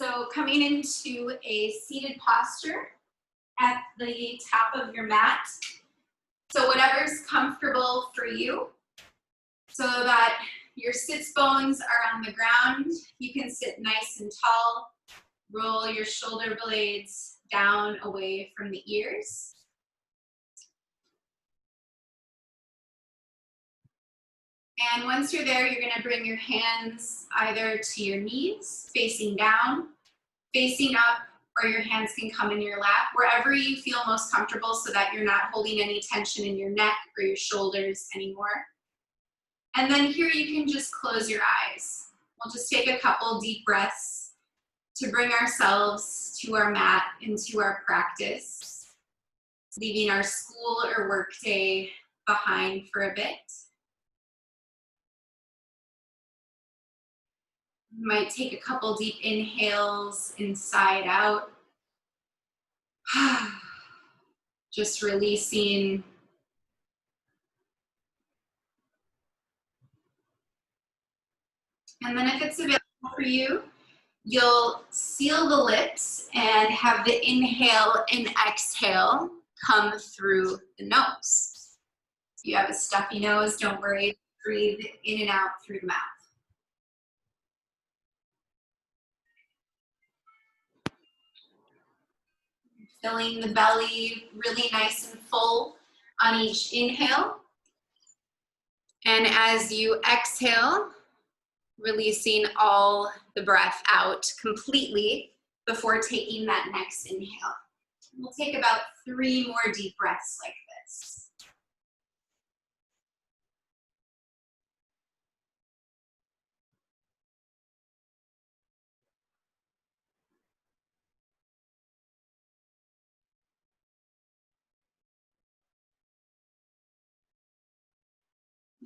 So coming into a seated posture at the top of your mat. So whatever's comfortable for you, so that your sits bones are on the ground. You can sit nice and tall. Roll your shoulder blades down away from the ears. And once you're there, you're going to bring your hands either to your knees, facing down, facing up, or your hands can come in your lap, wherever you feel most comfortable so that you're not holding any tension in your neck or your shoulders anymore. And then here you can just close your eyes. We'll just take a couple deep breaths to bring ourselves to our mat and to our practice, leaving our school or work day behind for a bit. You might take a couple deep inhales inside out. Just releasing. And then if it's available for you, you'll seal the lips and have the inhale and exhale come through the nose. If you have a stuffy nose, don't worry, breathe in and out through the mouth. Filling the belly really nice and full on each inhale. And as you exhale, releasing all the breath out completely before taking that next inhale. We'll take about 3 more deep breaths like this.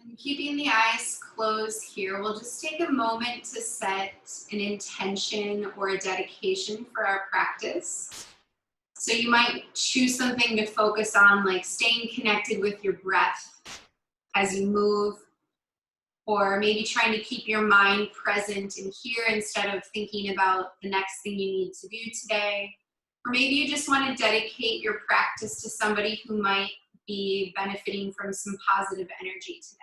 And keeping the eyes closed here, we'll just take a moment to set an intention or a dedication for our practice. So you might choose something to focus on, like staying connected with your breath as you move, or maybe trying to keep your mind present in here instead of thinking about the next thing you need to do today. Or maybe you just want to dedicate your practice to somebody who might be benefiting from some positive energy today.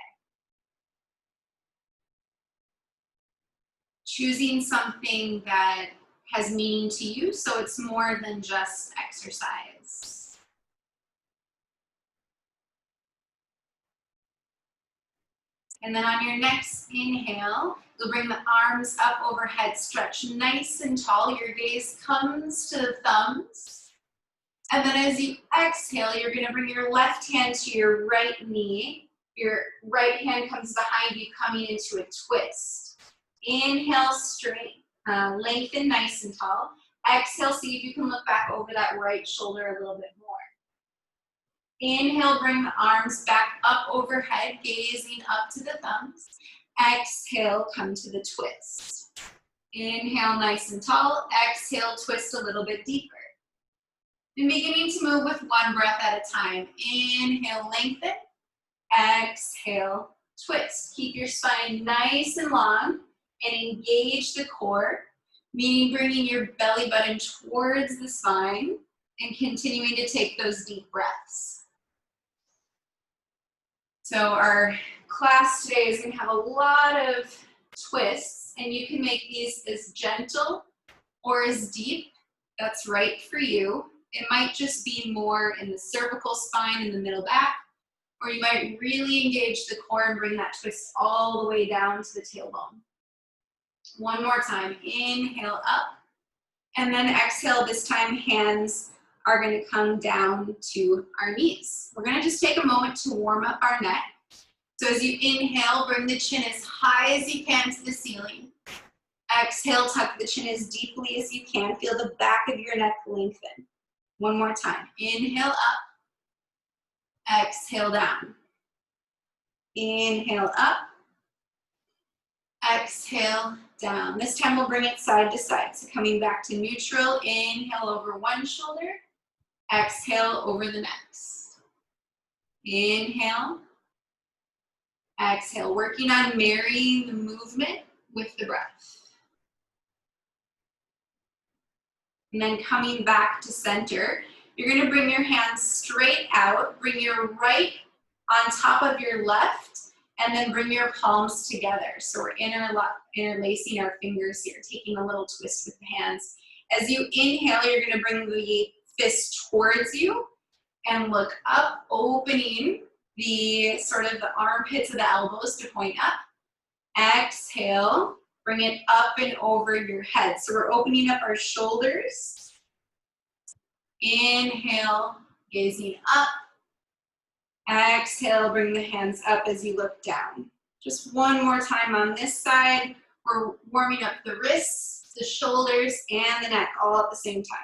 Choosing something that has meaning to you, so it's more than just exercise. And then on your next inhale, you'll bring the arms up overhead, stretch nice and tall. Your gaze comes to the thumbs. And then as you exhale, you're going to bring your left hand to your right knee. Your right hand comes behind you, coming into a twist. Inhale, straight, lengthen nice and tall. Exhale, see if you can look back over that right shoulder a little bit more. Inhale, bring the arms back up overhead, gazing up to the thumbs. Exhale, come to the twist. Inhale, nice and tall. Exhale, twist a little bit deeper. And beginning to move with one breath at a time. Inhale, lengthen. Exhale, twist. Keep your spine nice and long and engage the core, meaning bringing your belly button towards the spine and continuing to take those deep breaths. So our class today is going to have a lot of twists, and you can make these as gentle or as deep. That's right for you. It might just be more in the cervical spine in the middle back, or you might really engage the core and bring that twist all the way down to the tailbone. One more time, inhale up, and then exhale. This time hands are going to come down to our knees. We're going to just take a moment to warm up our neck. So as you inhale, bring the chin as high as you can to the ceiling. Exhale, tuck the chin as deeply as you can. Feel the back of your neck lengthen. One more time. Inhale up. Exhale down. Inhale up. Exhale down. This time we'll bring it side to side. So coming back to neutral. Inhale over one shoulder. Exhale over the next. Inhale. Exhale. Working on marrying the movement with the breath. And then coming back to center, you're gonna bring your hands straight out, bring your right on top of your left, and then bring your palms together. So we're interlacing our fingers here, taking a little twist with the hands. As you inhale, you're gonna bring the fist towards you and look up, opening the sort of the armpits of the elbows to point up. Exhale, bring it up and over your head. So we're opening up our shoulders. Inhale, gazing up. Exhale, bring the hands up as you look down. Just one more time on this side. We're warming up the wrists, the shoulders, and the neck all at the same time.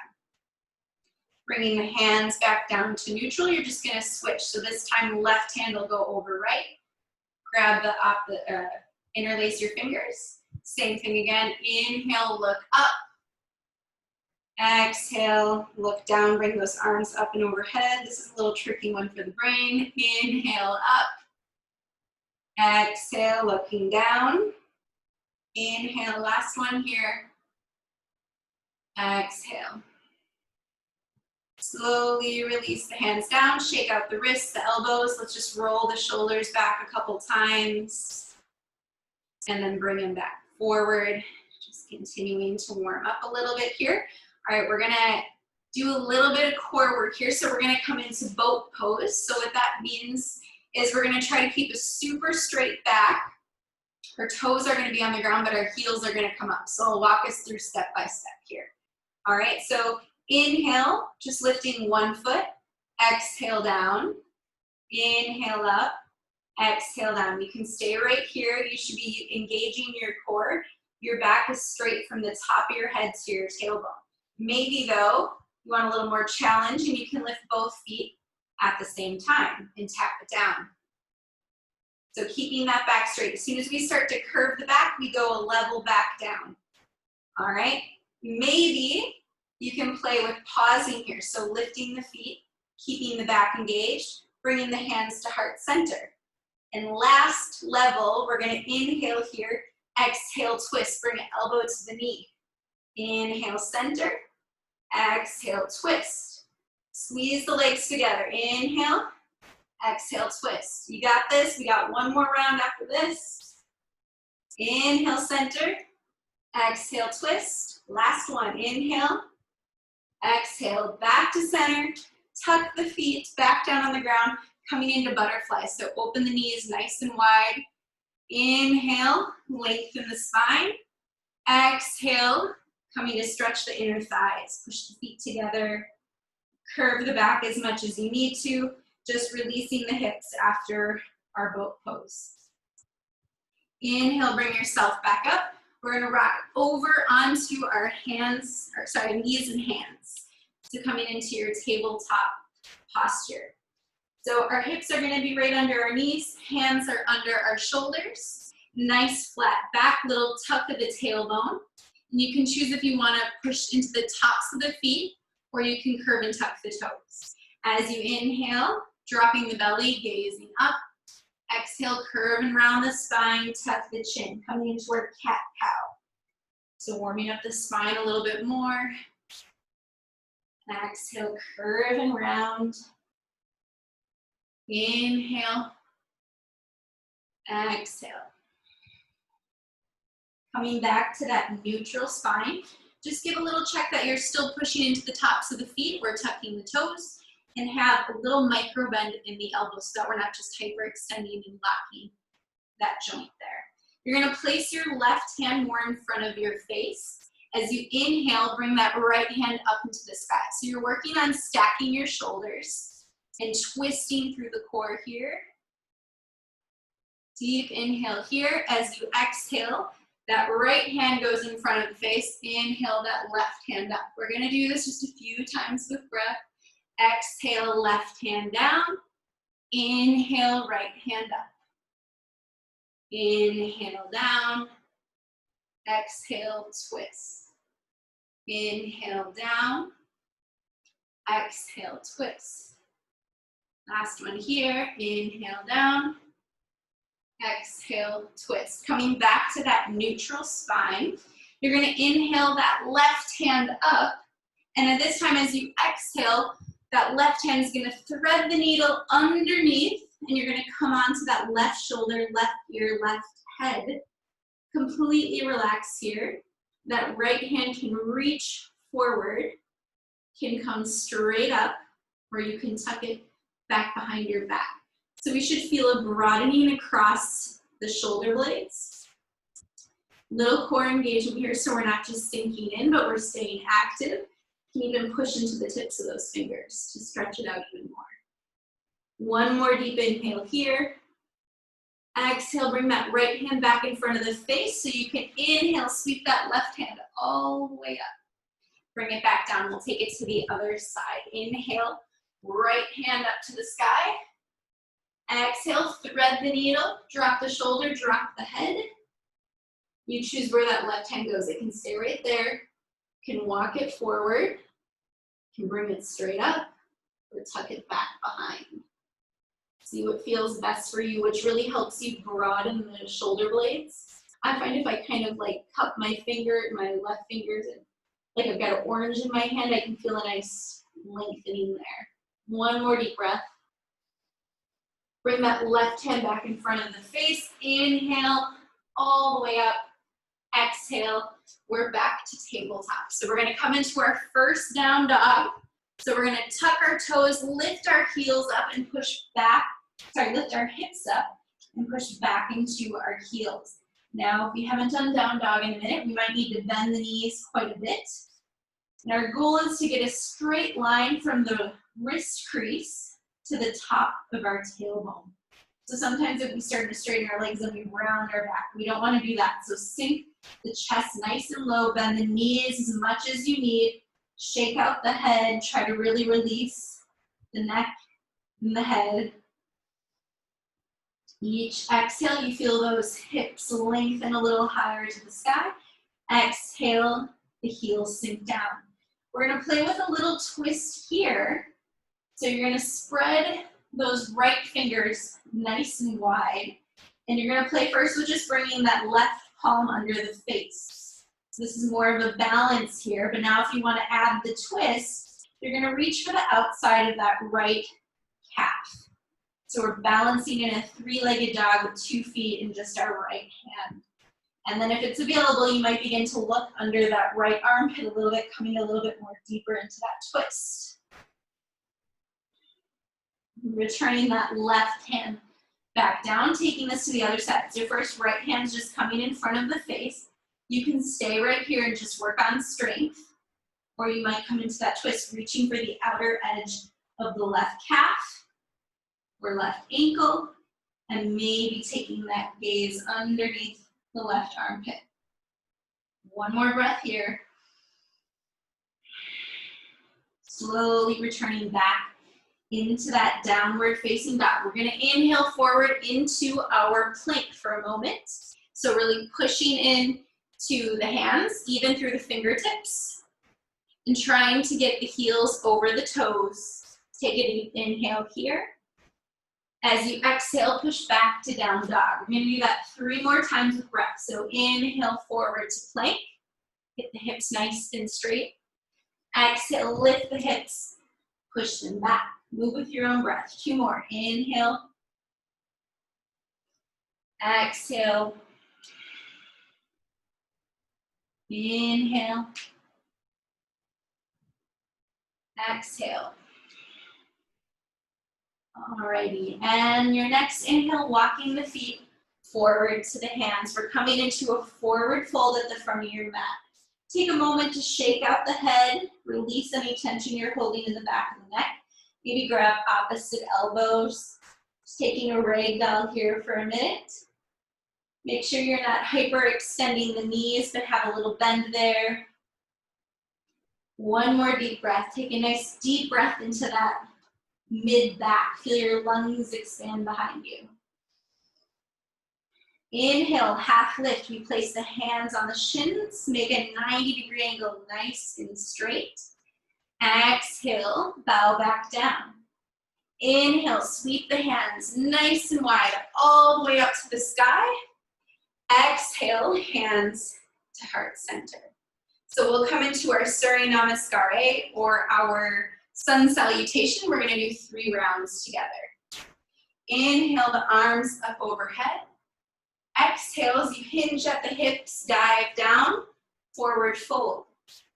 Bringing the hands back down to neutral, you're just gonna switch. So this time, left hand will go over right. Grab the interlace your fingers. Same thing again, inhale, look up. Exhale, look down, bring those arms up and overhead. This is a little tricky one for the brain. Inhale, up. Exhale, looking down. Inhale, last one here. Exhale. Slowly release the hands down, shake out the wrists, the elbows. Let's just roll the shoulders back a couple times. And then bring them back forward. Just continuing to warm up a little bit here. All right, we're gonna do a little bit of core work here. So we're gonna come into boat pose. So what that means is we're gonna try to keep a super straight back. Our toes are gonna be on the ground, but our heels are gonna come up. So I'll walk us through step by step here. All right, so inhale, just lifting one foot. Exhale down. Inhale up. Exhale down. You can stay right here. You should be engaging your core. Your back is straight from the top of your head to your tailbone. Maybe though, you want a little more challenge and you can lift both feet at the same time and tap it down. So keeping that back straight. As soon as we start to curve the back, we go a level back down. All right? Maybe you can play with pausing here. So lifting the feet, keeping the back engaged, bringing the hands to heart center. And last level, we're gonna inhale here, exhale, twist, bring an elbow to the knee. Inhale, center, exhale, twist. Squeeze the legs together. Inhale, exhale, twist. You got this. We got one more round after this. Inhale, center, exhale, twist. Last one. Inhale, exhale, back to center. Tuck the feet back down on the ground, coming into butterfly. So open the knees nice and wide. Inhale, lengthen the spine. Exhale, coming to stretch the inner thighs. Push the feet together. Curve the back as much as you need to. Just releasing the hips after our boat pose. Inhale, bring yourself back up. We're gonna rock over onto our hands, or sorry, knees and hands. So coming into your tabletop posture. So our hips are gonna be right under our knees, hands are under our shoulders. Nice flat back, little tuck of the tailbone. And you can choose if you wanna push into the tops of the feet, or you can curve and tuck the toes. As you inhale, dropping the belly, gazing up. Exhale, curve and round the spine, tuck the chin, coming into our cat-cow. So warming up the spine a little bit more. Exhale, curve and round. Inhale. Exhale. Coming back to that neutral spine. Just give a little check that you're still pushing into the tops of the feet. We're tucking the toes. And have a little micro bend in the elbows so that we're not just hyperextending and locking that joint there. You're gonna place your left hand more in front of your face. As you inhale, bring that right hand up into the sky. So you're working on stacking your shoulders and twisting through the core here. Deep inhale here. As you exhale, that right hand goes in front of the face. Inhale that left hand up. We're gonna do this just a few times with breath. Exhale, left hand down. Inhale, right hand up. Inhale, down. Exhale, twist. Inhale, down. Exhale, twist. Last one here. Inhale, down. Exhale, twist. Coming back to that neutral spine. You're going to inhale that left hand up. And at this time, as you exhale, that left hand is gonna thread the needle underneath, and you're gonna come onto that left shoulder, left ear, left head. Completely relax here. That right hand can reach forward, can come straight up, or you can tuck it back behind your back. So we should feel a broadening across the shoulder blades. Little core engagement here, so we're not just sinking in, but we're staying active. You can even push into the tips of those fingers to stretch it out even more. One more deep inhale here. Exhale, bring that right hand back in front of the face so you can inhale, sweep that left hand all the way up. Bring it back down. We'll take it to the other side. Inhale, right hand up to the sky. Exhale, thread the needle, drop the shoulder, drop the head. You choose where that left hand goes. It can stay right there. You can walk it forward. You can bring it straight up or tuck it back behind. See what feels best for you, which really helps you broaden the shoulder blades. I find if I kind of like cup my left fingers, and like I've got an orange in my hand, I can feel a nice lengthening there. One more deep breath. Bring that left hand back in front of the face. Inhale, all the way up. Exhale, we're back to tabletop. So we're gonna come into our first down dog. So we're gonna tuck our toes, lift our heels up and push back. Lift our hips up and push back into our heels. Now, if we haven't done down dog in a minute, we might need to bend the knees quite a bit. And our goal is to get a straight line from the wrist crease to the top of our tailbone. So sometimes if we start to straighten our legs and we round our back, we don't want to do that. So sink the chest nice and low, bend the knees as much as you need, shake out the head, try to really release the neck and the head. Each exhale, you feel those hips lengthen a little higher to the sky. Exhale, the heels sink down. We're gonna play with a little twist here. So you're gonna spread those right fingers nice and wide. And you're gonna play first with just bringing that left palm under the face. So this is more of a balance here, but now if you wanna add the twist, you're gonna reach for the outside of that right calf. So we're balancing in a three-legged dog with 2 feet in just our right hand. And then if it's available, you might begin to look under that right armpit a little bit, coming a little bit more deeper into that twist. Returning that left hand back down, taking this to the other side. So your first right hand's just coming in front of the face. You can stay right here and just work on strength. Or you might come into that twist, reaching for the outer edge of the left calf or left ankle, and maybe taking that gaze underneath the left armpit. One more breath here. Slowly returning back into that downward facing dog. We're gonna inhale forward into our plank for a moment. So really pushing in to the hands, even through the fingertips, and trying to get the heels over the toes. Take a deep inhale here. As you exhale, push back to down dog. We're gonna do that 3 more times with breath. So inhale forward to plank. Get the hips nice and straight. Exhale, lift the hips. Push them back. Move with your own breath. 2 more. Inhale. Exhale. Inhale. Exhale. Alrighty, and your next inhale, walking the feet forward to the hands. We're coming into a forward fold at the front of your mat. Take a moment to shake out the head, release any tension you're holding in the back of the neck. Maybe grab opposite elbows. Just taking a ragdoll here for a minute. Make sure you're not hyperextending the knees, but have a little bend there. One more deep breath. Take a nice deep breath into that mid-back. Feel your lungs expand behind you. Inhale, half lift. We place the hands on the shins. Make a 90-degree angle, nice and straight. Exhale, bow back down. Inhale, sweep the hands nice and wide, all the way up to the sky. Exhale, hands to heart center. So we'll come into our Surya Namaskar or our sun salutation. We're gonna do 3 rounds together. Inhale the arms up overhead. Exhale as you hinge at the hips, dive down, forward fold.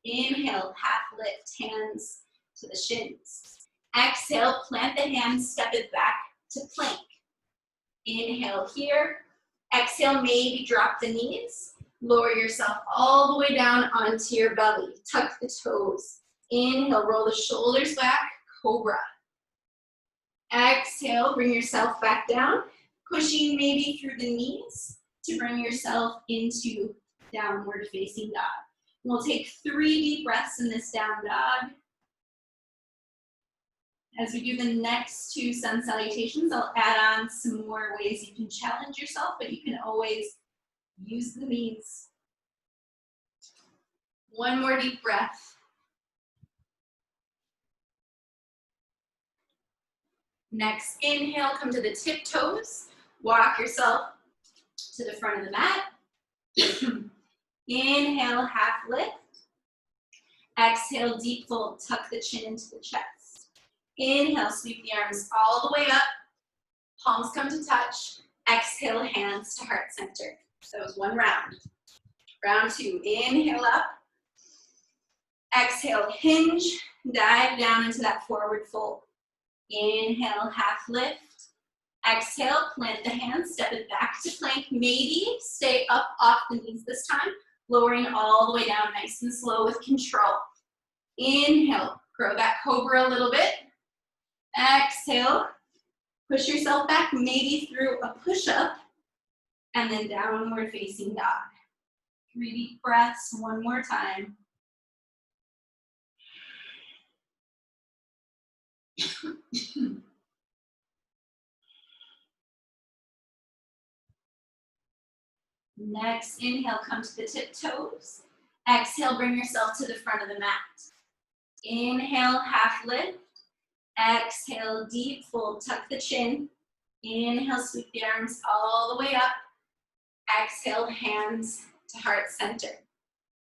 Inhale, half lift, hands to the shins. Exhale, plant the hands, step it back to plank. Inhale here. Exhale, maybe drop the knees. Lower yourself all the way down onto your belly. Tuck the toes. Inhale, roll the shoulders back, cobra. Exhale, bring yourself back down, pushing maybe through the knees to bring yourself into downward facing dog. We'll take 3 deep breaths in this down dog. As we do the next 2 sun salutations, I'll add on some more ways you can challenge yourself, but you can always use the knees. 1 more deep breath. Next inhale, come to the tiptoes. Walk yourself to the front of the mat. Inhale, half lift. Exhale, deep fold, tuck the chin into the chest. Inhale, sweep the arms all the way up. Palms come to touch. Exhale, hands to heart center. So that was 1 round. Round 2, inhale up. Exhale, hinge, dive down into that forward fold. Inhale, half lift. Exhale, plant the hands, step it back to plank. Maybe stay up off the knees this time, lowering all the way down nice and slow with control. Inhale, grow that cobra a little bit. Exhale, push yourself back, maybe through a push-up, and then downward facing dog. 3 deep breaths, 1 more time. Next, inhale, come to the tiptoes. Exhale, bring yourself to the front of the mat. Inhale, half lift. Exhale, deep fold, tuck the chin. Inhale, sweep the arms all the way up. Exhale, hands to heart center.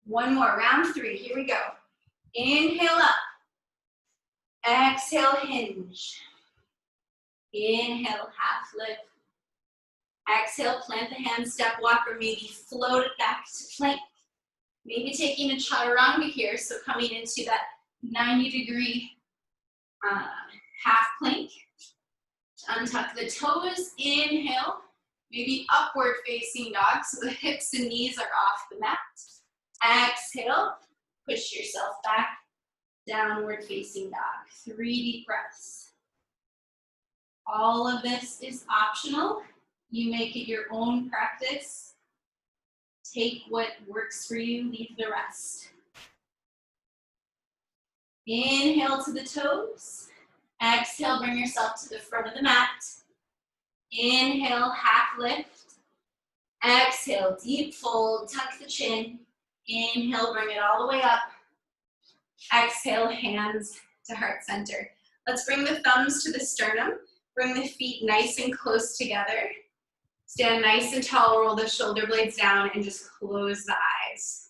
1 more, round 3, here we go. Inhale up. Exhale, hinge. Inhale, half lift. Exhale, plant the hands, step walk, or maybe float it back to plank. Maybe taking a chaturanga here, so coming into that 90-degree half plank. Untuck the toes, inhale, maybe upward facing dog, so the hips and knees are off the mat. Exhale, push yourself back, downward facing dog. 3 deep breaths. All of this is optional. You make it your own practice. Take what works for you, leave the rest. Inhale to the toes. Exhale, bring yourself to the front of the mat. Inhale, half lift. Exhale, deep fold, tuck the chin. Inhale, bring it all the way up. Exhale, hands to heart center. Let's bring the thumbs to the sternum. Bring the feet nice and close together. Stand nice and tall, roll the shoulder blades down, and just close the eyes.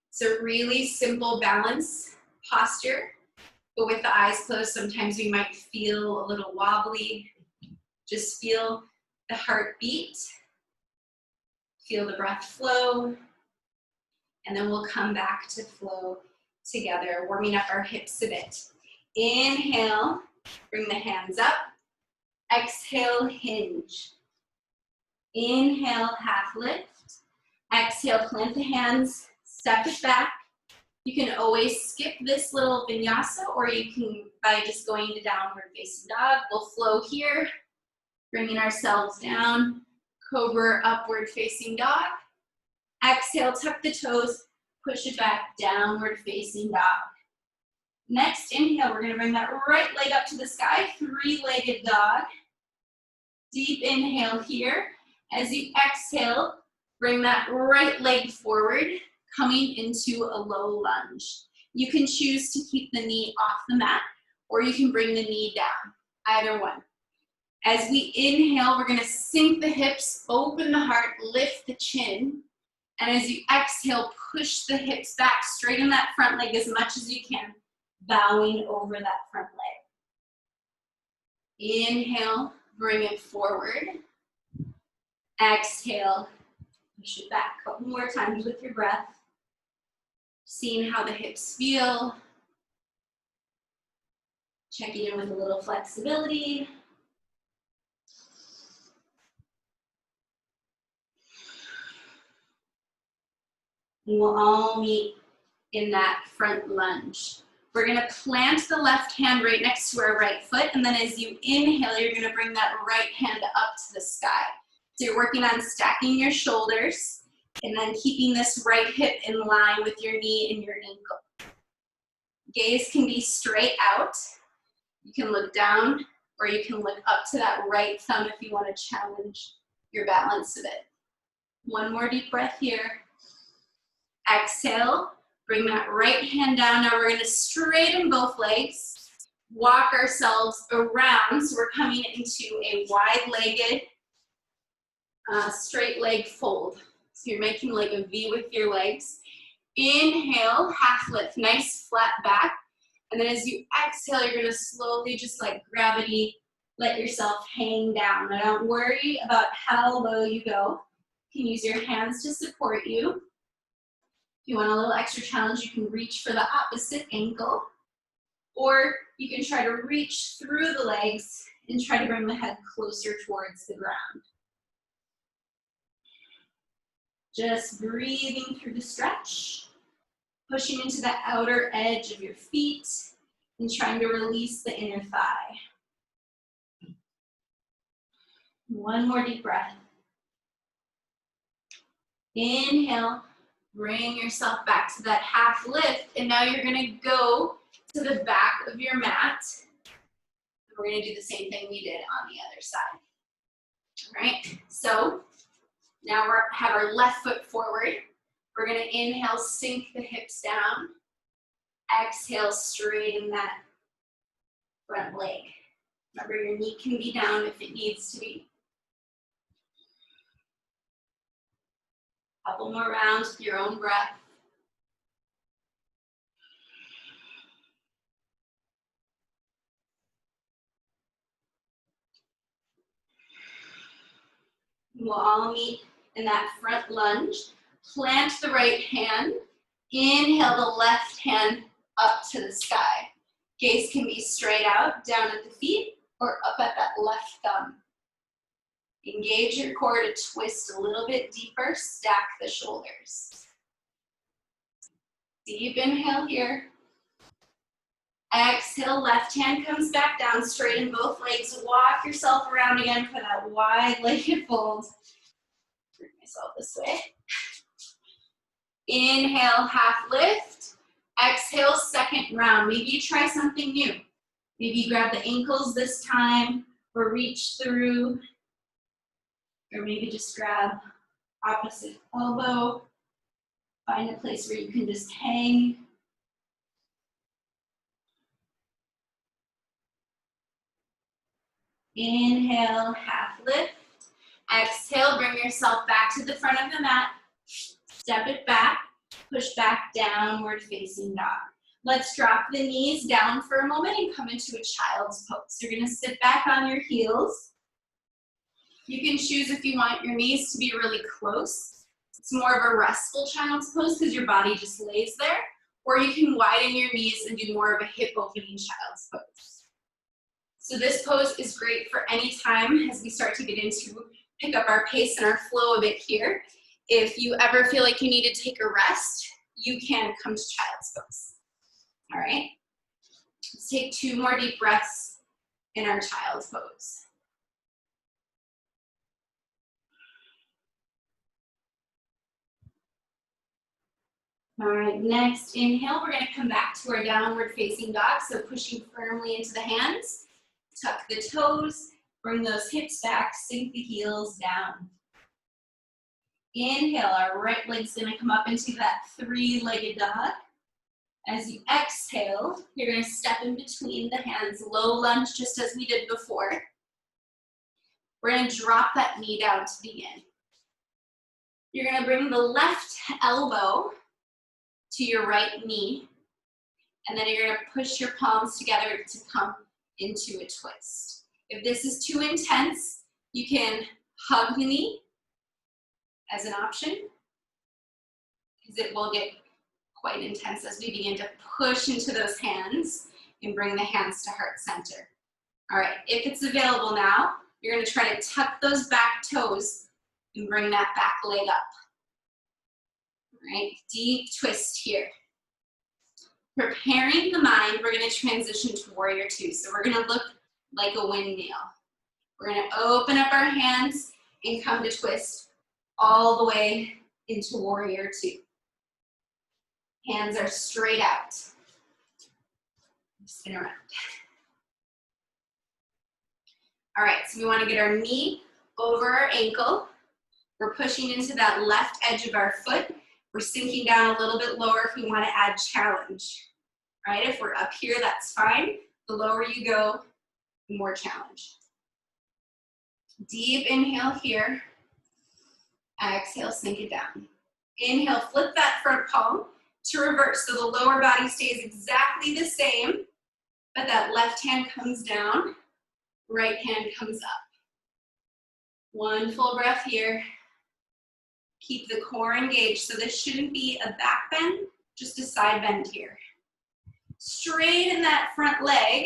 It's a really simple balance posture, but with the eyes closed, sometimes we might feel a little wobbly. Just feel the heartbeat, feel the breath flow, and then we'll come back to flow together, warming up our hips a bit. Inhale, bring the hands up. Exhale, hinge. Inhale, half lift. Exhale, plant the hands, step it back. You can always skip this little vinyasa, or you can, by just going to downward facing dog, we'll flow here, bringing ourselves down, cobra, upward facing dog. Exhale, tuck the toes, push it back, downward facing dog. Next, inhale, we're gonna bring that right leg up to the sky, 3-legged dog. Deep inhale here. As you exhale, bring that right leg forward, coming into a low lunge. You can choose to keep the knee off the mat, or you can bring the knee down, either one. As we inhale, we're gonna sink the hips, open the heart, lift the chin. And as you exhale, push the hips back, straighten that front leg as much as you can, bowing over that front leg. Inhale, bring it forward. Exhale, push it back. A couple more times with your breath. Seeing how the hips feel. Checking in with a little flexibility. And we'll all meet in that front lunge. We're gonna plant the left hand right next to our right foot, and then as you inhale, you're gonna bring that right hand up to the sky. So you're working on stacking your shoulders, and then keeping this right hip in line with your knee and your ankle. Gaze can be straight out. You can look down, or you can look up to that right thumb if you wanna challenge your balance a bit. One more deep breath here. Exhale, bring that right hand down. Now we're gonna straighten both legs, walk ourselves around. So we're coming into a wide-legged, straight leg fold. So you're making like a V with your legs. Inhale, half lift, nice flat back. And then as you exhale, you're gonna slowly, just like gravity, let yourself hang down. Now don't worry about how low you go. You can use your hands to support you. If you want a little extra challenge, you can reach for the opposite ankle, or you can try to reach through the legs and try to bring the head closer towards the ground. Just breathing through the stretch, pushing into the outer edge of your feet, and trying to release the inner thigh. One more deep breath. Inhale. Bring yourself back to that half lift, and now you're gonna go to the back of your mat. And we're gonna do the same thing we did on the other side. All right, so now we have our left foot forward. We're gonna inhale, sink the hips down. Exhale, straighten that front leg. Remember, your knee can be down if it needs to be. Couple more rounds with your own breath. We'll all meet in that front lunge. Plant the right hand. Inhale the left hand up to the sky. Gaze can be straight out, down at the feet, or up at that left thumb. Engage your core to twist a little bit deeper, stack the shoulders. Deep inhale here. Exhale, left hand comes back down, straighten both legs, walk yourself around again for that wide-legged fold. Bring myself this way. Inhale, half lift. Exhale, second round. Maybe you try something new. Maybe you grab the ankles this time, or reach through. Or maybe just grab opposite elbow. Find a place where you can just hang. Inhale, half lift. Exhale, bring yourself back to the front of the mat. Step it back, push back, downward facing dog. Let's drop the knees down for a moment and come into a child's pose. You're gonna sit back on your heels. You can choose if you want your knees to be really close. It's more of a restful child's pose because your body just lays there. Or you can widen your knees and do more of a hip opening child's pose. So this pose is great for any time as we start to get into, pick up our pace and our flow a bit here. If you ever feel like you need to take a rest, you can come to child's pose. All right, let's take 2 more deep breaths in our child's pose. All right, next inhale, we're gonna come back to our downward facing dog. So pushing firmly into the hands, tuck the toes, bring those hips back, sink the heels down. Inhale, our right leg's gonna come up into that 3-legged dog. As you exhale, you're gonna step in between the hands, low lunge just as we did before. We're gonna drop that knee down to begin. You're gonna bring the left elbow to your right knee, and then you're gonna push your palms together to come into a twist. If this is too intense, you can hug the knee as an option, because it will get quite intense as we begin to push into those hands and bring the hands to heart center. All right, if it's available now, you're gonna try to tuck those back toes and bring that back leg up. All right, deep twist here. Preparing the mind, we're gonna transition to warrior two. So we're gonna look like a windmill. We're gonna open up our hands and come to twist all the way into warrior two. Hands are straight out. Spin around. All right, so we wanna get our knee over our ankle. We're pushing into that left edge of our foot. We're sinking down a little bit lower if we want to add challenge. All right, if we're up here, that's fine. The lower you go, the more challenge. Deep inhale here. Exhale, sink it down. Inhale, flip that front palm to reverse. So the lower body stays exactly the same, but that left hand comes down, right hand comes up. One full breath here. Keep the core engaged. So this shouldn't be a back bend, just a side bend here. Straighten that front leg.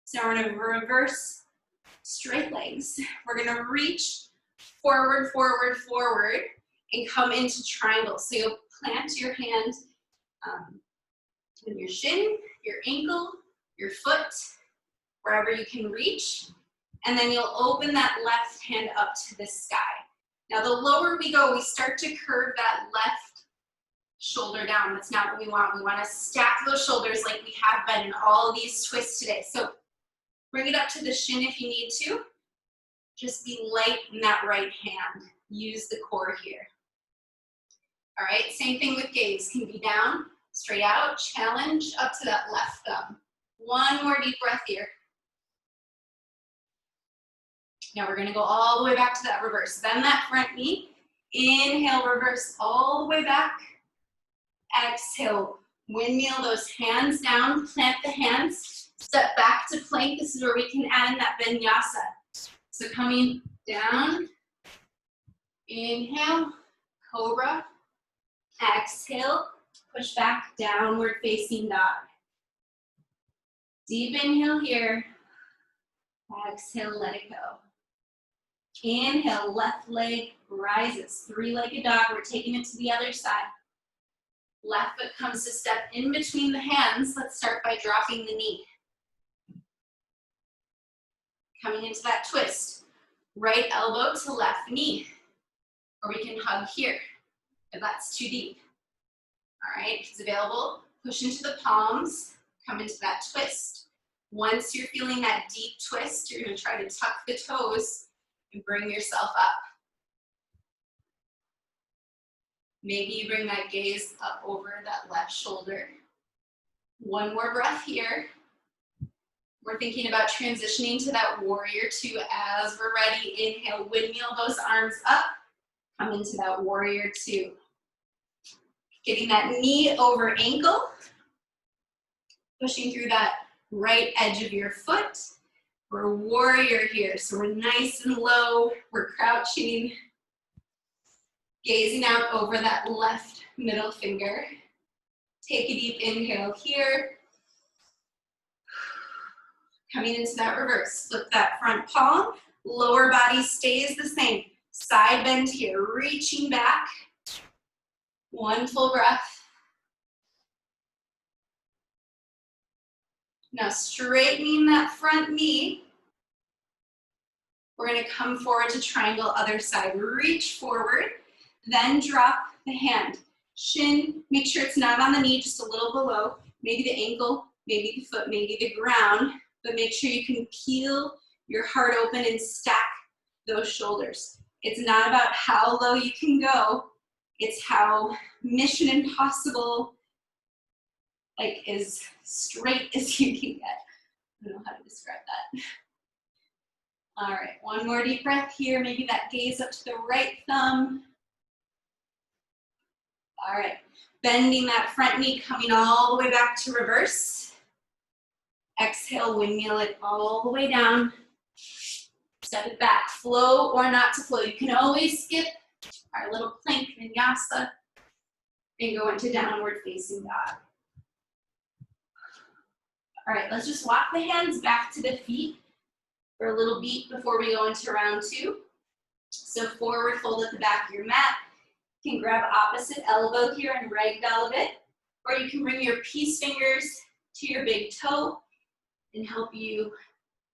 So we're gonna reverse straight legs. We're gonna reach forward, forward, forward, and come into triangle. So you'll plant your hand on your shin, your ankle, your foot, wherever you can reach. And then you'll open that left hand up to the sky. Now the lower we go, we start to curve that left shoulder down. That's not what we want. We want to stack those shoulders like we have been in all of these twists today. So bring it up to the shin if you need to. Just be light in that right hand. Use the core here. All right, same thing with gaze. Can be down, straight out, challenge up to that left thumb. One more deep breath here. Now we're gonna go all the way back to that reverse. Bend that front knee. Inhale, reverse all the way back. Exhale, windmill those hands down, plant the hands, step back to plank. This is where we can add in that vinyasa. So coming down, inhale, cobra. Exhale, push back, downward facing dog. Deep inhale here. Exhale, let it go. Inhale, left leg rises, three-legged dog. We're taking it to the other side. Left foot comes to step in between the hands. Let's start by dropping the knee. Coming into that twist. Right elbow to left knee. Or we can hug here, if that's too deep. All right, if it's available, push into the palms, come into that twist. Once you're feeling that deep twist, you're gonna try to tuck the toes and bring yourself up. Maybe you bring that gaze up over that left shoulder. One more breath here. We're thinking about transitioning to that warrior two as we're ready. Inhale, windmill those arms up. Come into that warrior two. Getting that knee over ankle. Pushing through that right edge of your foot. We're warrior here, so we're nice and low. We're crouching. Gazing out over that left middle finger. Take a deep inhale here. Coming into that reverse. Flip that front palm. Lower body stays the same. Side bend here, reaching back. One full breath. Now straightening that front knee. We're gonna come forward to triangle other side. Reach forward, then drop the hand. Shin, make sure it's not on the knee, just a little below. Maybe the ankle, maybe the foot, maybe the ground, but make sure you can peel your heart open and stack those shoulders. It's not about how low you can go, it's how mission impossible, like as straight as you can get. I don't know how to describe that. All right, one more deep breath here. Maybe that gaze up to the right thumb. All right, bending that front knee, coming all the way back to reverse. Exhale, windmill it all the way down. Step it back, flow or not to flow. You can always skip our little plank vinyasa and go into downward facing dog. All right, let's just walk the hands back to the feet for a little beat before we go into round 2. So forward fold at the back of your mat. You can grab opposite elbow here and ragdoll a bit, or you can bring your peace fingers to your big toe and help you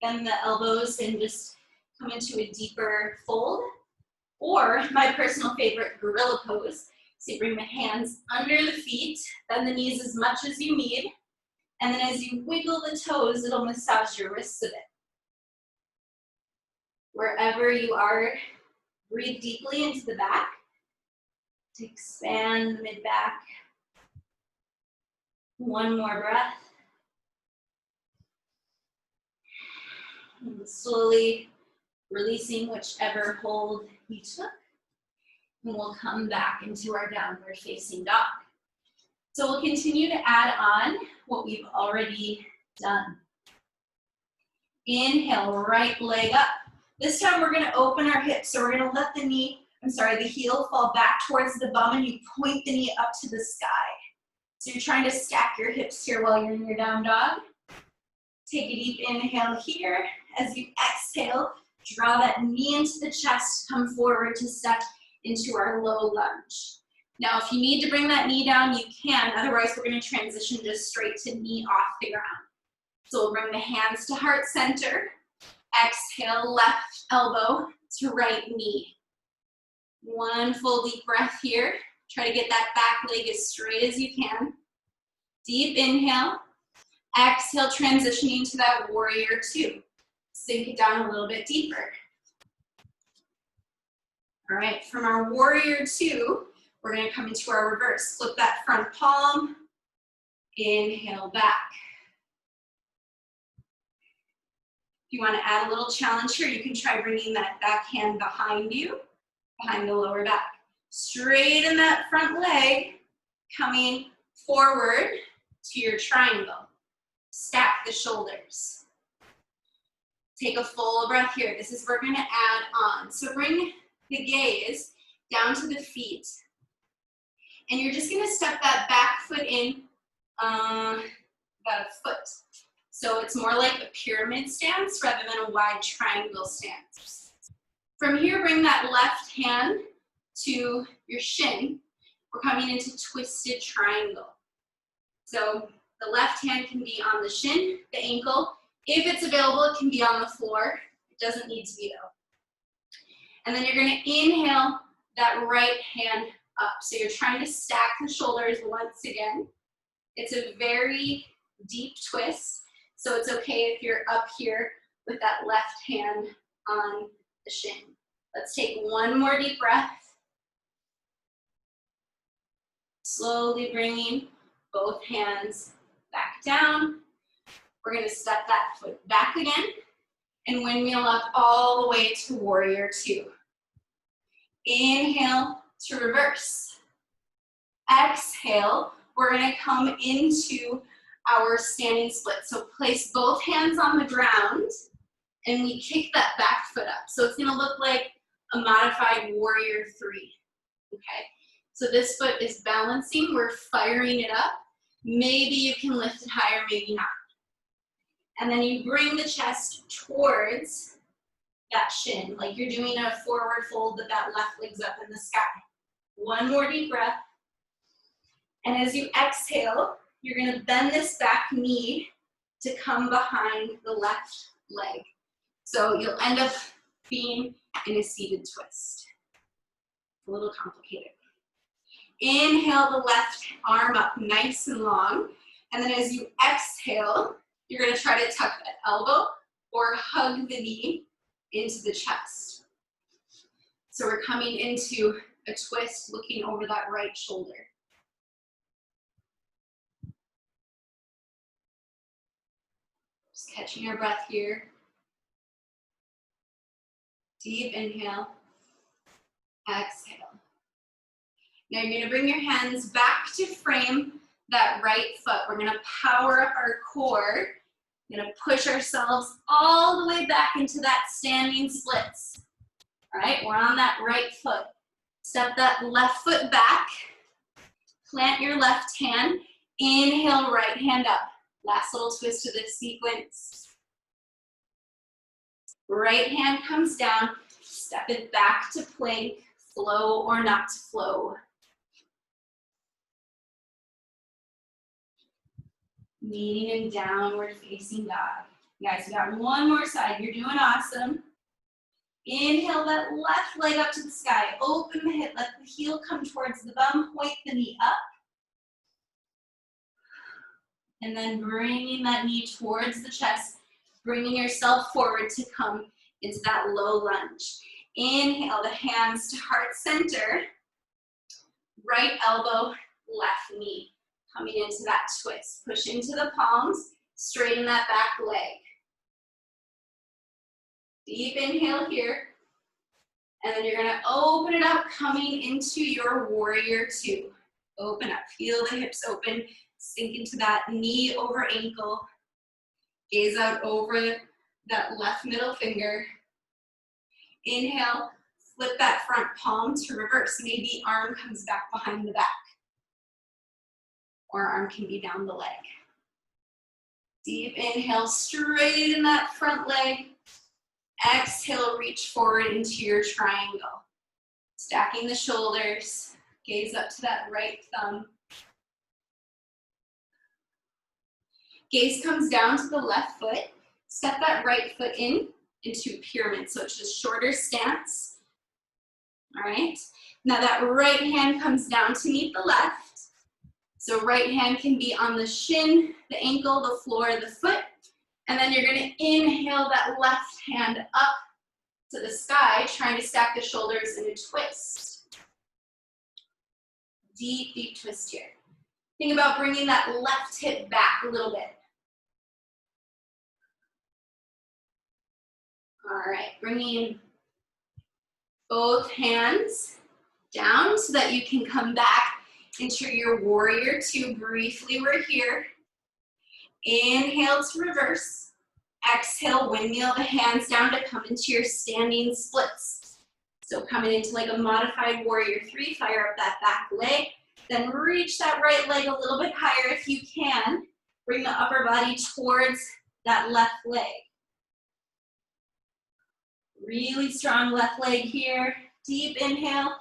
bend the elbows and just come into a deeper fold. Or my personal favorite, gorilla pose. So you bring the hands under the feet, bend the knees as much as you need, and then as you wiggle the toes, it'll massage your wrists a bit. Wherever you are, breathe deeply into the back to expand the mid-back. One more breath. And slowly releasing whichever hold you took. And we'll come back into our downward facing dog. So we'll continue to add on what we've already done. Inhale, right leg up. This time we're gonna open our hips, so we're gonna let the heel fall back towards the bum, and you point the knee up to the sky. So you're trying to stack your hips here while you're in your down dog. Take a deep inhale here. As you exhale, draw that knee into the chest, come forward to step into our low lunge. Now, if you need to bring that knee down, you can. Otherwise, we're gonna transition just straight to knee off the ground. So we'll bring the hands to heart center. Exhale, left elbow to right knee. One full deep breath here. Try to get that back leg as straight as you can. Deep inhale. Exhale, transitioning to that warrior 2. Sink it down a little bit deeper. All right, from our warrior 2, we're gonna come into our reverse. Flip that front palm. Inhale back. If you want to add a little challenge here, you can try bringing that back hand behind you, behind the lower back. Straighten that front leg, coming forward to your triangle. Stack the shoulders. Take a full breath here. This is where we're going to add on. So bring the gaze down to the feet. And you're just going to step that back foot in about a foot. So it's more like a pyramid stance rather than a wide triangle stance. From here, bring that left hand to your shin. We're coming into twisted triangle. So the left hand can be on the shin, the ankle. If it's available, it can be on the floor. It doesn't need to be though. And then you're gonna inhale that right hand up. So you're trying to stack the shoulders once again. It's a very deep twist. So it's okay if you're up here with that left hand on the shin. Let's take one more deep breath. Slowly bringing both hands back down. We're going to step that foot back again and windmill up all the way to warrior 2. Inhale to reverse. Exhale, we're going to come into our standing split. So place both hands on the ground and we kick that back foot up. So it's going to look like a modified warrior 3. Okay? So this foot is balancing, we're firing it up. Maybe you can lift it higher, maybe not. And then you bring the chest towards that shin, like you're doing a forward fold, but that left leg's up in the sky. One more deep breath. And as you exhale, you're gonna bend this back knee to come behind the left leg. So you'll end up being in a seated twist. A little complicated. Inhale the left arm up nice and long. And then as you exhale, you're gonna try to tuck that elbow or hug the knee into the chest. So we're coming into a twist, looking over that right shoulder. Just catching your breath here. Deep inhale, exhale. Now you're gonna bring your hands back to frame that right foot. We're gonna power up our core. We're gonna push ourselves all the way back into that standing splits. All right, we're on that right foot. Step that left foot back. Plant your left hand. Inhale, right hand up. Last little twist of this sequence. Right hand comes down. Step it back to plank. Flow or not to flow. Meeting in downward facing dog. Guys, we got one more side. You're doing awesome. Inhale that left leg up to the sky. Open the hip. Let the heel come towards the bum. Point the knee up. And then bringing that knee towards the chest. Bringing yourself forward to come into that low lunge. Inhale the hands to heart center. Right elbow, left knee. Coming into that twist. Push into the palms. Straighten that back leg. Deep inhale here. And then you're gonna open it up, coming into your warrior two. Open up, feel the hips open. Sink into that knee over ankle. Gaze out over that left middle finger. Inhale, flip that front palm to reverse. Maybe arm comes back behind the back. Or arm can be down the leg. Deep inhale, straighten that front leg. Exhale, reach forward into your triangle. Stacking the shoulders, gaze up to that right thumb. Gaze comes down to the left foot. Step that right foot in into pyramid, so it's just shorter stance. All right, now that right hand comes down to meet the left. So right hand can be on the shin, the ankle, the floor, the foot. And then you're gonna inhale that left hand up to the sky, trying to stack the shoulders in a twist. Deep, deep twist here. Think about bringing that left hip back a little bit. All right, bringing both hands down so that you can come back into your warrior two. Briefly, we're here. Inhale to reverse. Exhale, windmill the hands down to come into your standing splits. So coming into like a modified warrior three, fire up that back leg. Then reach that right leg a little bit higher if you can. Bring the upper body towards that left leg. Really strong left leg here. Deep inhale.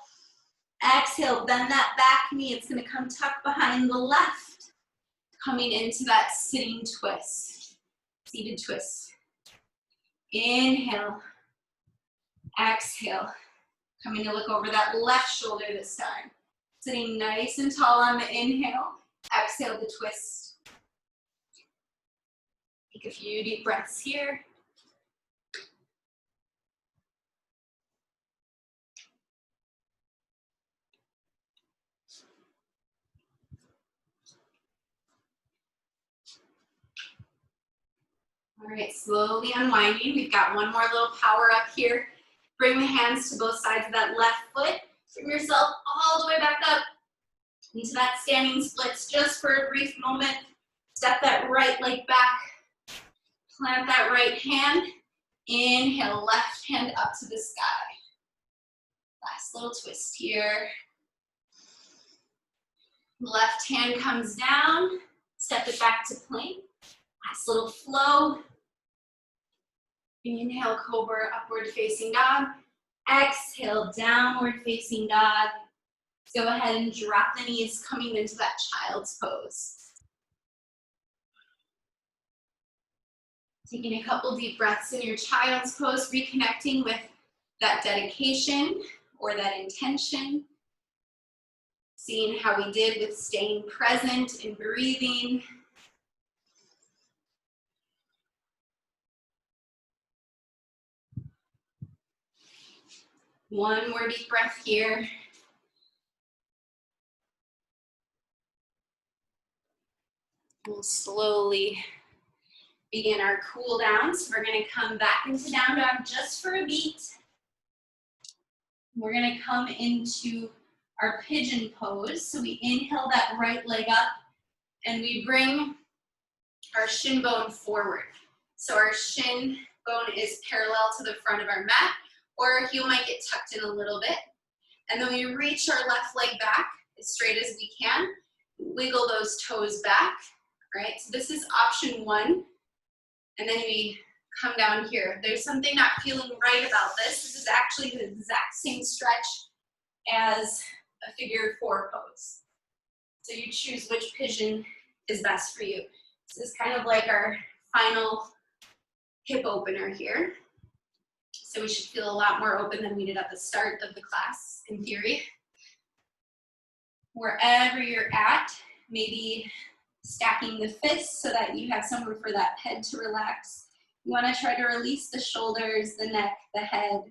Exhale, bend that back knee. It's gonna come tuck behind the left. Coming into that sitting twist, seated twist. Inhale, exhale. Coming to look over that left shoulder this time. Sitting nice and tall on the inhale. Exhale the twist. Take a few deep breaths here. All right, slowly unwinding. We've got one more little power up here. Bring the hands to both sides of that left foot. Bring yourself all the way back up into that standing splits just for a brief moment. Step that right leg back. Plant that right hand. Inhale, left hand up to the sky. Last little twist here. Left hand comes down. Step it back to plank. Last little flow. Inhale, cobra, upward facing dog. Exhale, downward facing dog. Go ahead and drop the knees, coming into that child's pose. Taking a couple deep breaths in your child's pose, reconnecting with that dedication or that intention. Seeing how we did with staying present and breathing. One more deep breath here. We'll slowly begin our cool down. So we're gonna come back into down dog just for a beat. We're gonna come into our pigeon pose. So we inhale that right leg up and we bring our shin bone forward. So our shin bone is parallel to the front of our mat, or our heel might get tucked in a little bit. And then we reach our left leg back as straight as we can. Wiggle those toes back, right? So this is option one. And then we come down here. If there's something not feeling right about this, this is actually the exact same stretch as a figure four pose. So you choose which pigeon is best for you. This is kind of like our final hip opener here. So we should feel a lot more open than we did at the start of the class, in theory. Wherever you're at, maybe stacking the fists so that you have somewhere for that head to relax. You want to try to release the shoulders, the neck, the head.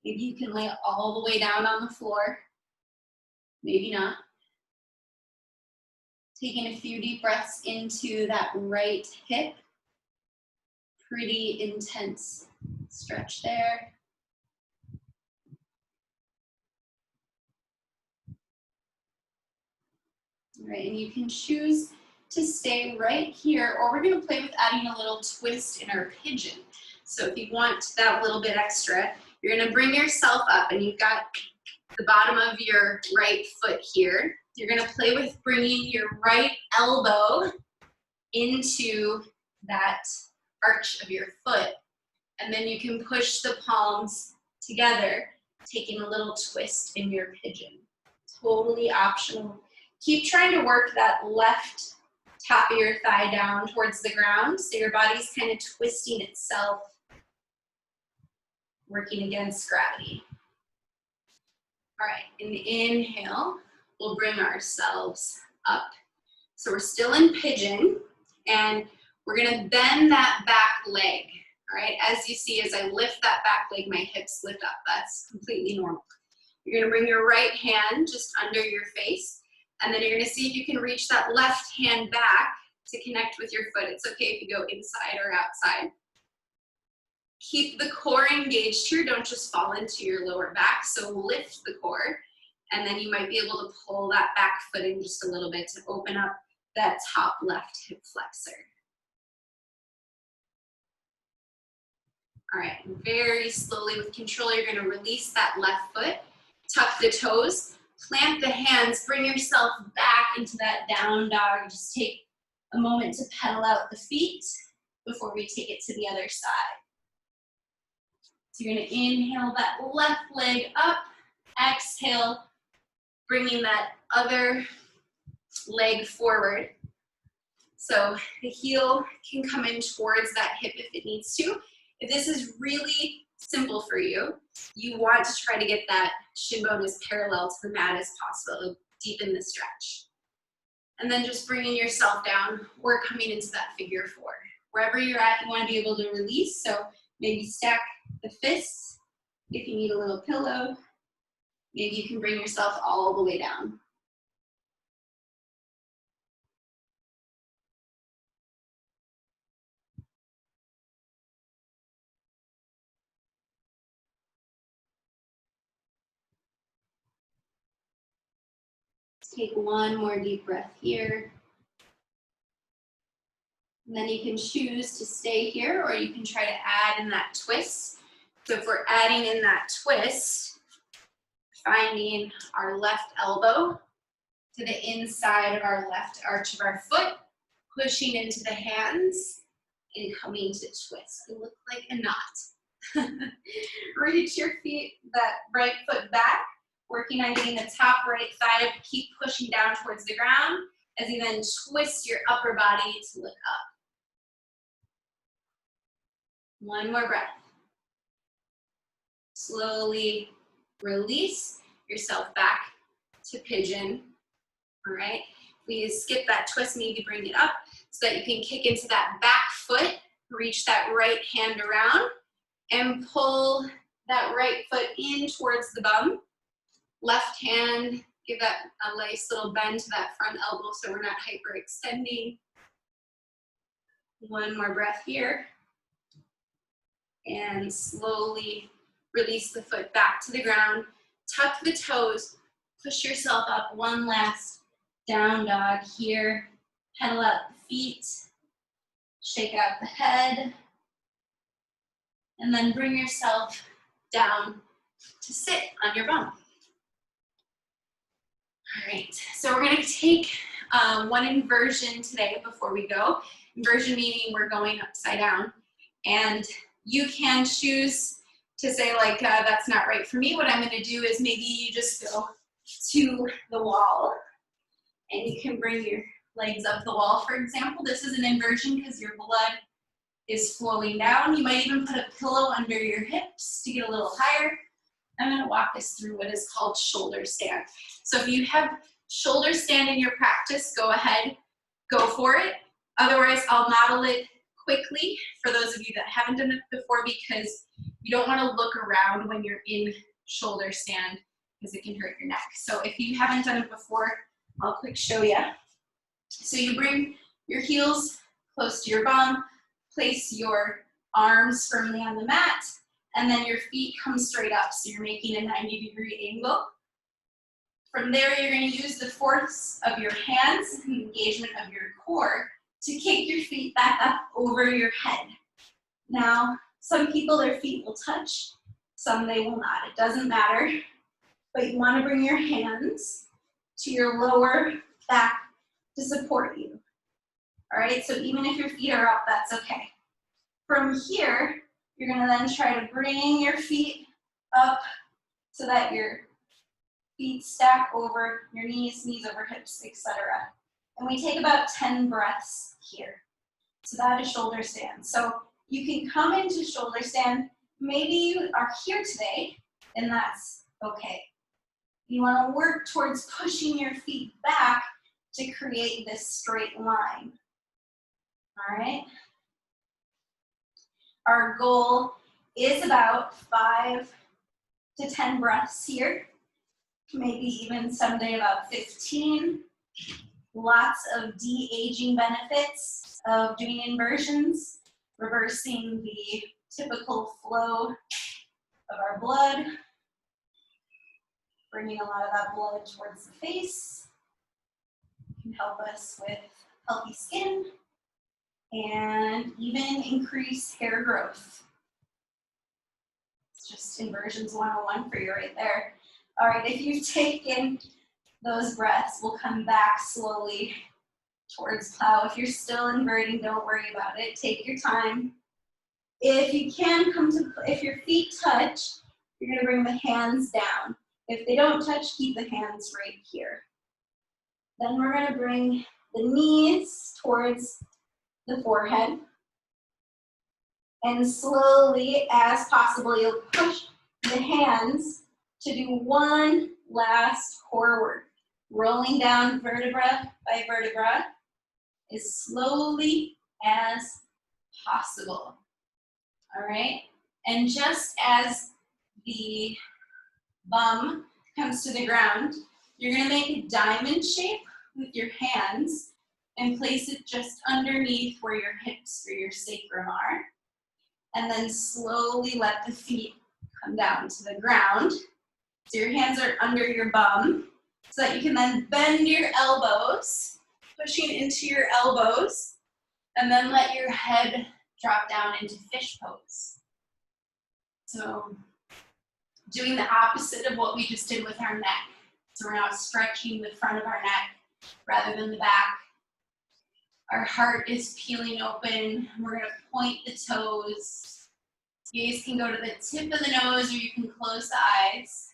Maybe you can lay it all the way down on the floor. Maybe not. Taking a few deep breaths into that right hip. Pretty intense stretch there. All right, and you can choose to stay right here, or we're going to play with adding a little twist in our pigeon. So if you want that little bit extra, you're going to bring yourself up, and you've got the bottom of your right foot here. You're going to play with bringing your right elbow into that arch of your foot, and then you can push the palms together, taking a little twist in your pigeon. Totally optional. Keep trying to work that left top of your thigh down towards the ground, so your body's kind of twisting itself, working against gravity. All right, in the inhale, we'll bring ourselves up. So we're still in pigeon, and we're gonna bend that back leg, all right? As you see, as I lift that back leg, my hips lift up. That's completely normal. You're gonna bring your right hand just under your face, and then you're gonna see if you can reach that left hand back to connect with your foot. It's okay if you go inside or outside. Keep the core engaged here. Don't just fall into your lower back. So lift the core, and then you might be able to pull that back foot in just a little bit to open up that top left hip flexor. All right, very slowly with control, you're gonna release that left foot, tuck the toes, plant the hands, bring yourself back into that down dog. Just take a moment to pedal out the feet before we take it to the other side. So you're gonna inhale that left leg up, exhale, bringing that other leg forward. So the heel can come in towards that hip if it needs to. If this is really simple for you, you want to try to get that shin bone as parallel to the mat as possible, deepen the stretch. And then just bringing yourself down or coming into that figure four. Wherever you're at, you want to be able to release, so maybe stack the fists if you need a little pillow. Maybe you can bring yourself all the way down. Take one more deep breath here. And then you can choose to stay here, or you can try to add in that twist. So if we're adding in that twist, finding our left elbow to the inside of our left arch of our foot, pushing into the hands, and coming to twist. It looks like a knot. Reach your feet, that right foot back, working on getting the top right thigh to keep pushing down towards the ground, as you then twist your upper body to look up. One more breath. Slowly release yourself back to pigeon. All right, please skip that twist, maybe bring it up so that you can kick into that back foot, reach that right hand around, and pull that right foot in towards the bum. Left hand, give that a nice little bend to that front elbow so we're not hyperextending. One more breath here. And slowly release the foot back to the ground. Tuck the toes, Push yourself up. One last down dog here. Pedal out the feet. Shake out the head. And then bring yourself down to sit on your bum. All right, so we're gonna take one inversion today before we go. Inversion meaning we're going upside down. And you can choose to say like, that's not right for me. What I'm gonna do is maybe you just go to the wall and you can bring your legs up the wall, for example. This is an inversion because your blood is flowing down. You might even put a pillow under your hips to get a little higher. I'm gonna walk us through what is called shoulder stand. So if you have shoulder stand in your practice, go ahead, go for it. Otherwise, I'll model it quickly for those of you that haven't done it before, because you don't wanna look around when you're in shoulder stand because it can hurt your neck. So if you haven't done it before, I'll quick show you. So you bring your heels close to your bum, place your arms firmly on the mat, and then your feet come straight up, so you're making a 90-degree angle. From there, you're going to use the force of your hands and the engagement of your core to kick your feet back up over your head. Now, some people, their feet will touch, some they will not. It doesn't matter, but you want to bring your hands to your lower back to support you. All right, so even if your feet are up, that's okay. From here, you're gonna then try to bring your feet up so that your feet stack over your knees, knees over hips, etc. And we take about 10 breaths here. So that is shoulder stand. So you can come into shoulder stand. Maybe you are here today, and that's okay. You wanna work towards pushing your feet back to create this straight line. All right? Our goal is about 5 to 10 breaths here, maybe even someday about 15. Lots of de-aging benefits of doing inversions, reversing the typical flow of our blood, bringing a lot of that blood towards the face, can help us with healthy skin, and even increase hair growth. It's just inversions 101 for you right there. All right, if you've taken those breaths, we'll come back slowly towards plow. If you're still inverting, don't worry about it. Take your time. If you can if your feet touch, you're gonna bring the hands down. If they don't touch, keep the hands right here. Then we're gonna bring the knees towards the forehead, and slowly as possible you'll push the hands to do one last core work, rolling down vertebra by vertebra as slowly as possible. All right, and just as the bum comes to the ground, you're going to make a diamond shape with your hands and place it just underneath where your hips or your sacrum are. And then slowly let the feet come down to the ground. So your hands are under your bum so that you can then bend your elbows, pushing into your elbows, and then let your head drop down into fish pose. So doing the opposite of what we just did with our neck. So we're now stretching the front of our neck rather than the back. Our heart is peeling open. We're gonna point the toes. Gaze can go to the tip of the nose, or you can close the eyes.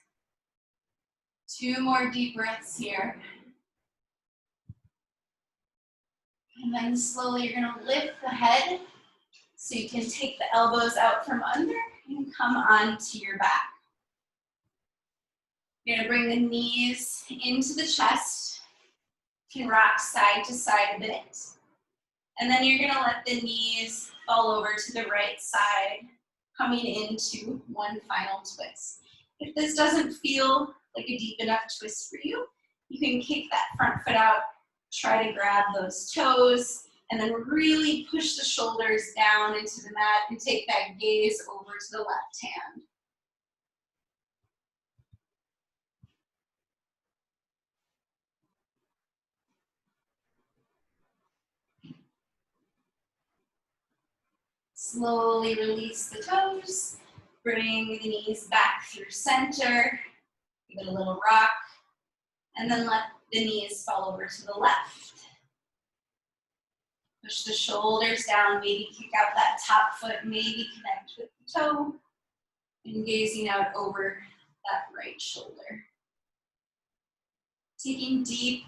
2 more deep breaths here. And then slowly you're gonna lift the head so you can take the elbows out from under and come onto your back. You're gonna bring the knees into the chest. You can rock side to side a bit. And then you're gonna let the knees fall over to the right side, coming into one final twist. If this doesn't feel like a deep enough twist for you, you can kick that front foot out, try to grab those toes, and then really push the shoulders down into the mat and take that gaze over to the left hand. Slowly release the toes. Bring the knees back through center. Give it a little rock. And then let the knees fall over to the left. Push the shoulders down, maybe kick out that top foot, maybe connect with the toe. And gazing out over that right shoulder. Taking deep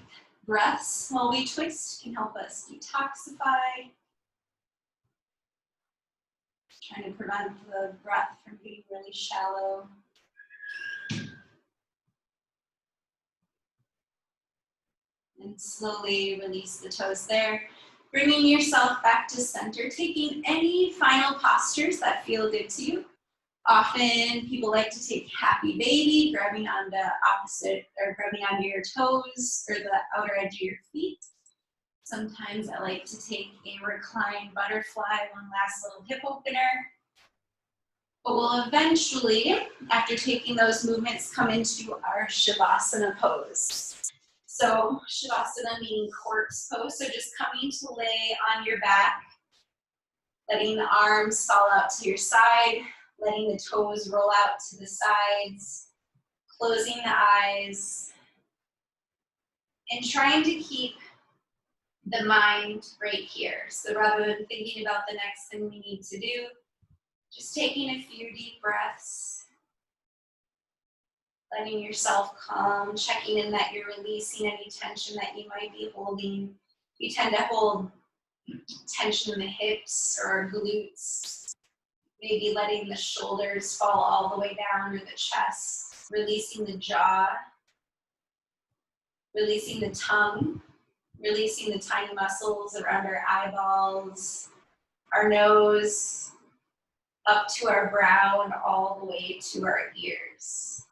breaths while we twist can help us detoxify. Trying to prevent the breath from being really shallow. And slowly release the toes there. Bringing yourself back to center, taking any final postures that feel good to you. Often people like to take happy baby, grabbing onto your toes or the outer edge of your feet. Sometimes I like to take a reclined butterfly, one last little hip opener. But we'll eventually, after taking those movements, come into our Shavasana pose. So Shavasana meaning corpse pose, so just coming to lay on your back, letting the arms fall out to your side, letting the toes roll out to the sides, closing the eyes, and trying to keep the mind right here. So rather than thinking about the next thing we need to do, just taking a few deep breaths, letting yourself calm, checking in that you're releasing any tension that you might be holding. We tend to hold tension in the hips or glutes, maybe letting the shoulders fall all the way down or the chest, releasing the jaw, releasing the tongue, releasing the tiny muscles around our eyeballs, our nose, up to our brow and all the way to our ears.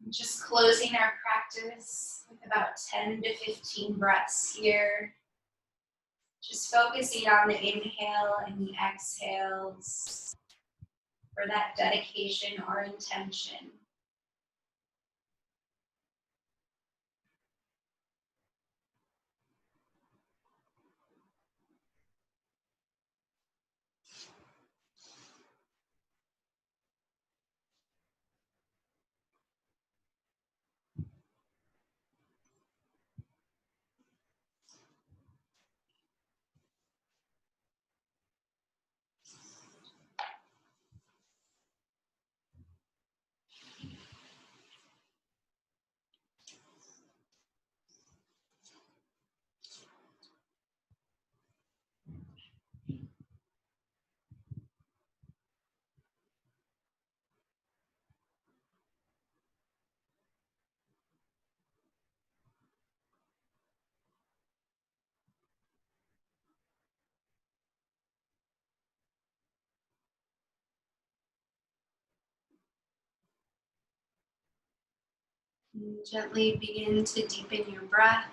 Just closing our practice with about 10 to 15 breaths here. Just focusing on the inhale and the exhales for that dedication or intention. And gently begin to deepen your breath.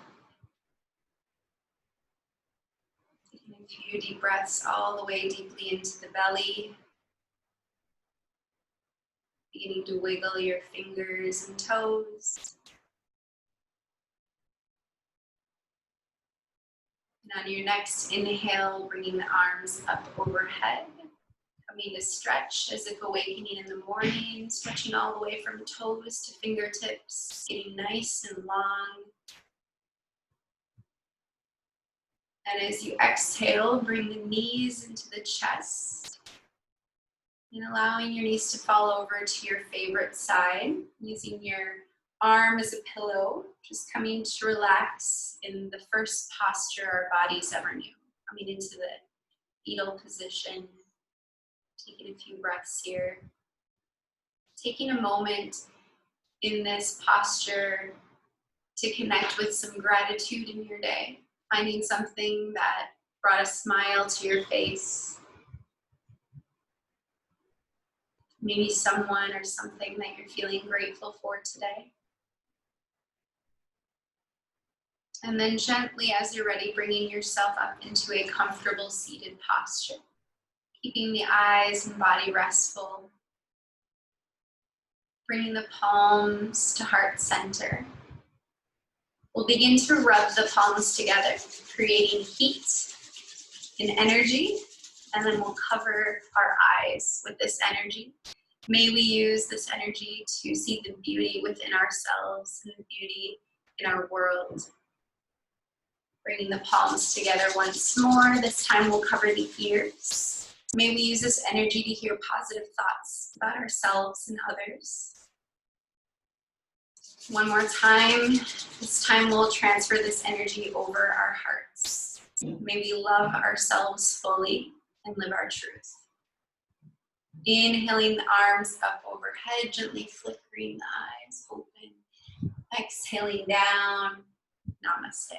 Taking a few deep breaths all the way deeply into the belly. Beginning to wiggle your fingers and toes. And on your next inhale, bringing the arms up overhead. Coming to stretch as if awakening in the morning, stretching all the way from toes to fingertips, getting nice and long. And as you exhale, bring the knees into the chest and allowing your knees to fall over to your favorite side, using your arm as a pillow, just coming to relax in the first posture our bodies ever knew, coming into the fetal position. Taking a few breaths here. Taking a moment in this posture to connect with some gratitude in your day. Finding something that brought a smile to your face. Maybe someone or something that you're feeling grateful for today. And then gently, as you're ready, bringing yourself up into a comfortable seated posture. Keeping the eyes and body restful. Bringing the palms to heart center. We'll begin to rub the palms together, creating heat. in energy, and then we'll cover our eyes with this energy. May we use this energy to see the beauty within ourselves and the beauty in our world. Bringing the palms together once more. This time we'll cover the ears. May we use this energy to hear positive thoughts about ourselves and others. One more time. This time we'll transfer this energy over our hearts. May we love ourselves fully and live our truth. Inhaling the arms up overhead, gently flickering the eyes open. Exhaling down. Namaste.